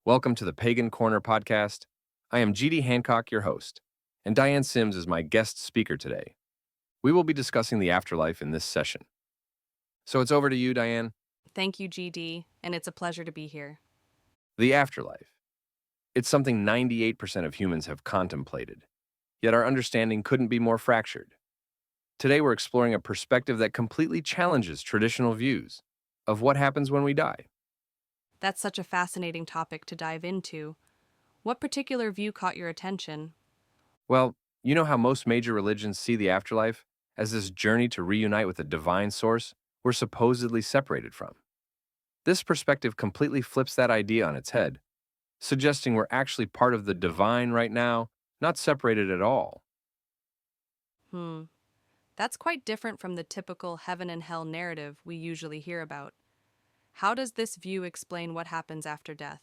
Welcome to the Pagan Corner podcast. I am G.D.Hancock, your host, and Diane Sims is my guest speaker today. We will be discussing the afterlife in this session. So it's over to you, Diane. Thank you, GD, and it's a pleasure to be here. The afterlife. It's something 98% of humans have contemplated, yet our understanding couldn't be more fractured. Today we're exploring a perspective that completely challenges traditional views of what happens when we die. That's such a fascinating topic to dive into. What particular view caught your attention? Well, you know how most major religions see the afterlife as this journey to reunite with a divine source we're supposedly separated from. This perspective completely flips that idea on its head, suggesting we're actually part of the divine right now, not separated at all. Hmm, that's quite different from the typical heaven and hell narrative we usually hear about. How does this view explain what happens after death?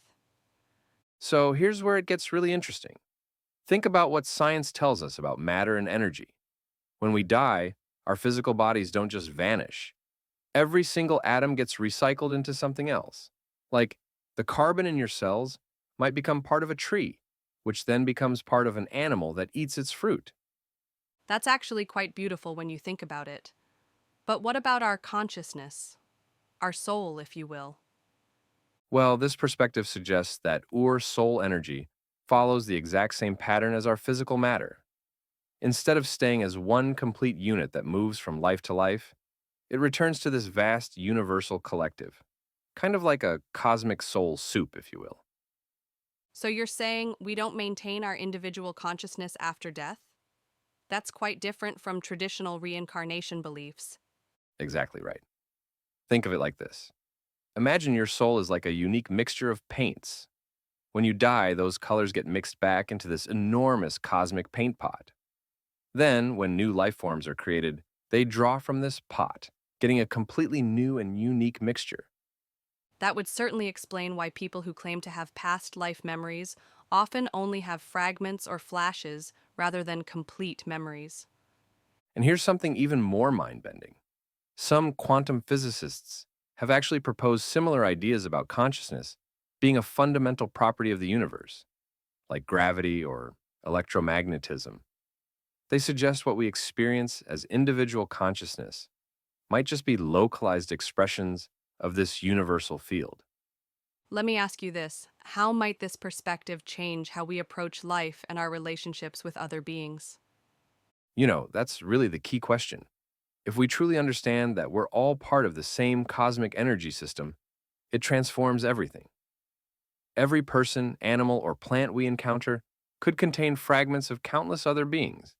So here's where it gets really interesting. Think about what science tells us about matter and energy. When we die, our physical bodies don't just vanish. Every single atom gets recycled into something else. Like, the carbon in your cells might become part of a tree, which then becomes part of an animal that eats its fruit. That's actually quite beautiful when you think about it. But what about our consciousness? Our soul, if you will. Well, this perspective suggests that soul energy follows the exact same pattern as our physical matter. Instead of staying as one complete unit that moves from life to life, it returns to this vast universal collective, kind of like a cosmic soul soup, if you will. So you're saying we don't maintain our individual consciousness after death? That's quite different from traditional reincarnation beliefs. Exactly right. Think of it like this. Imagine your soul is like a unique mixture of paints. When you die, those colors get mixed back into this enormous cosmic paint pot. Then, when new life forms are created, they draw from this pot, getting a completely new and unique mixture. That would certainly explain why people who claim to have past life memories often only have fragments or flashes rather than complete memories. And here's something even more mind bending. Some quantum physicists have actually proposed similar ideas about consciousness being a fundamental property of the universe, like gravity or electromagnetism. They suggest what we experience as individual consciousness might just be localized expressions of this universal field. Let me ask you this: how might this perspective change how we approach life and our relationships with other beings? That's really the key question. If we truly understand that we're all part of the same cosmic energy system, it transforms everything. Every person, animal, or plant we encounter could contain fragments of countless other beings,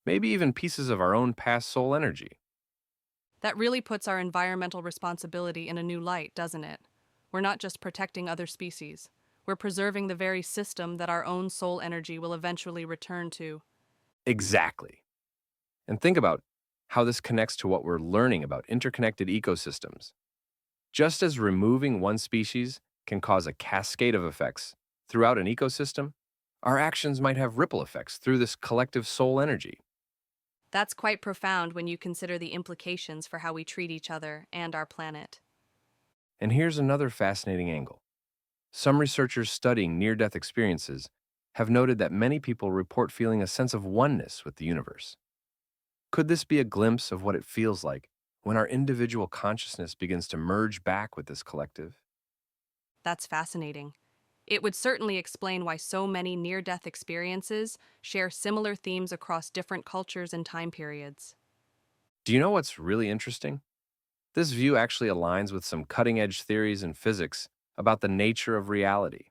maybe even pieces of our own past soul energy. That really puts our environmental responsibility in a new light, doesn't it? We're not just protecting other species, we're preserving the very system that our own soul energy will eventually return to. Exactly. And think about how this connects to what we're learning about interconnected ecosystems. Just as removing one species can cause a cascade of effects throughout an ecosystem, our actions might have ripple effects through this collective soul energy. That's quite profound when you consider the implications for how we treat each other and our planet. And here's another fascinating angle. Some researchers studying near death experiences have noted that many people report feeling a sense of oneness with the universe. Could this be a glimpse of what it feels like when our individual consciousness begins to merge back with this collective? That's fascinating. It would certainly explain why so many near death experiences share similar themes across different cultures and time periods. Do you know what's really interesting? This view actually aligns with some cutting edge theories in physics about the nature of reality.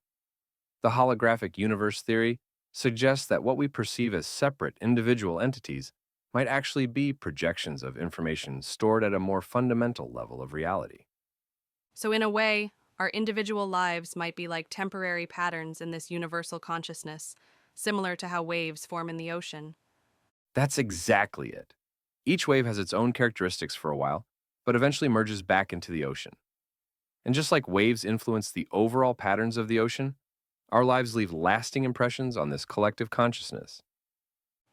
The holographic universe theory suggests that what we perceive as separate individual entities might actually be projections of information stored at a more fundamental level of reality. So, in a way, our individual lives might be like temporary patterns in this universal consciousness, similar to how waves form in the ocean. That's exactly it. Each wave has its own characteristics for a while, but eventually merges back into the ocean. And just like waves influence the overall patterns of the ocean, our lives leave lasting impressions on this collective consciousness.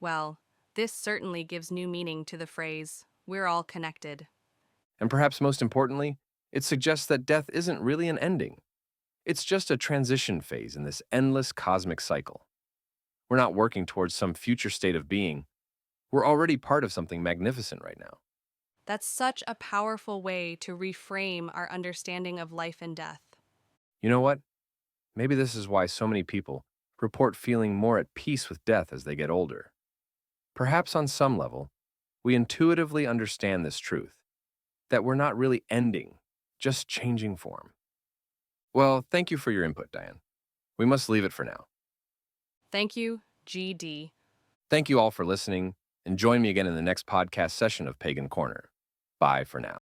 Well, this certainly gives new meaning to the phrase, we're all connected. And perhaps most importantly, it suggests that death isn't really an ending. It's just a transition phase in this endless cosmic cycle. We're not working towards some future state of being. We're already part of something magnificent right now. That's such a powerful way to reframe our understanding of life and death. You know what? Maybe this is why so many people report feeling more at peace with death as they get older. Perhaps on some level, we intuitively understand this truth that we're not really ending, just changing form. Well, thank you for your input, Diane. We must leave it for now. Thank you, G.D. Thank you all for listening, and join me again in the next podcast session of Pagan Corner. Bye for now.